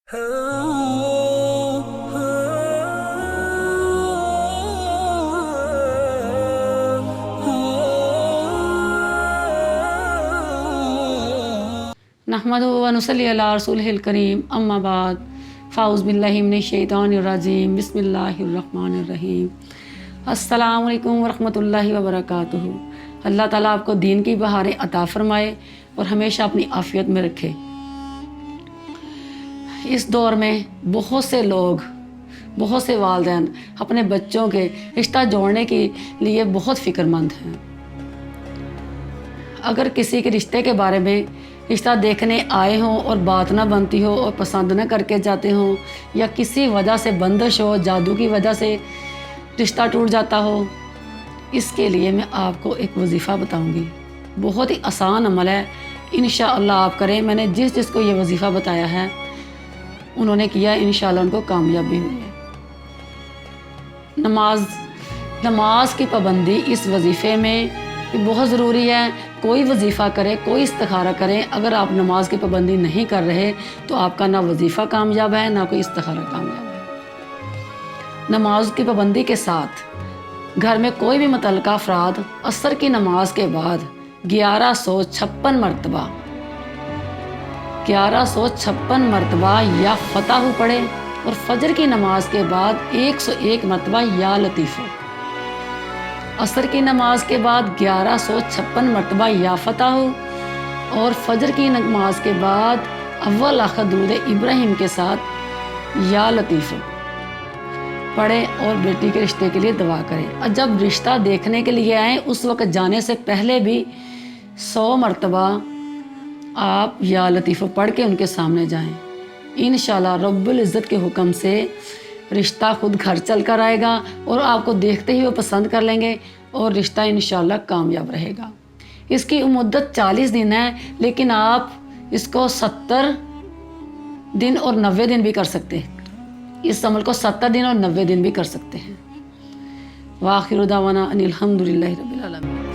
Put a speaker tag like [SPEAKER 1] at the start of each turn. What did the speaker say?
[SPEAKER 1] نحمدہ و نصلی علی رسولہ الکریم، اما بعد، فاعوذ باللہ من الشیطان الرجیم، بسم اللہ الرحمن الرحیم۔ السلام علیکم ورحمۃ اللہ وبرکاتہ۔ اللہ تعالیٰ آپ کو دین کی بہاریں عطا فرمائے اور ہمیشہ اپنی عافیت میں رکھے۔ اس دور میں بہت سے لوگ، بہت سے والدین اپنے بچوں کے رشتہ جوڑنے کے لیے بہت فکر مند ہیں۔ اگر کسی کے رشتے کے بارے میں رشتہ دیکھنے آئے ہوں اور بات نہ بنتی ہو اور پسند نہ کر کے جاتے ہوں، یا کسی وجہ سے بندش ہو، جادو کی وجہ سے رشتہ ٹوٹ جاتا ہو، اس کے لیے میں آپ کو ایک وظیفہ بتاؤں گی۔ بہت ہی آسان عمل ہے، انشاءاللہ آپ کریں۔ میں نے جس کو یہ وظیفہ بتایا ہے انہوں نے کیا، انشاءاللہ ان کو کامیابی ہوئی ہے۔ نماز کی پابندی اس وظیفے میں بہت ضروری ہے۔ کوئی وظیفہ کرے، کوئی استخارہ کرے، اگر آپ نماز کی پابندی نہیں کر رہے تو آپ کا نہ وظیفہ کامیاب ہے، نہ کوئی استخارہ کامیاب ہے۔ نماز کی پابندی کے ساتھ گھر میں کوئی بھی متعلقہ افراد عصر کی نماز کے بعد 1156 مرتبہ یا فتح پڑھے، اور فجر کی نماز کے بعد 101 مرتبہ یا لطیف۔ عصر کی نماز کے بعد 1156 مرتبہ یا فتح، اور فجر کی نماز کے بعد اول آخر درود ابراہیم کے ساتھ یا لطیف پڑھیں اور بیٹی کے رشتے کے لیے دعا کریں۔ اور جب رشتہ دیکھنے کے لیے آئیں اس وقت جانے سے پہلے بھی 100 مرتبہ آپ یا لطیف پڑھ کے ان کے سامنے جائیں۔ انشاءاللہ رب العزت کے حکم سے رشتہ خود گھر چل کر آئے گا اور آپ کو دیکھتے ہی وہ پسند کر لیں گے اور رشتہ انشاءاللہ کامیاب رہے گا۔ اس کی مدت 40 دن ہے، لیکن آپ اس کو 70 دن اور 90 دن بھی کر سکتے ہیں۔ اس عمل کو 70 دن اور 90 دن بھی کر سکتے ہیں۔ وآخر دعوانا ان الحمد للہ رب العالمین۔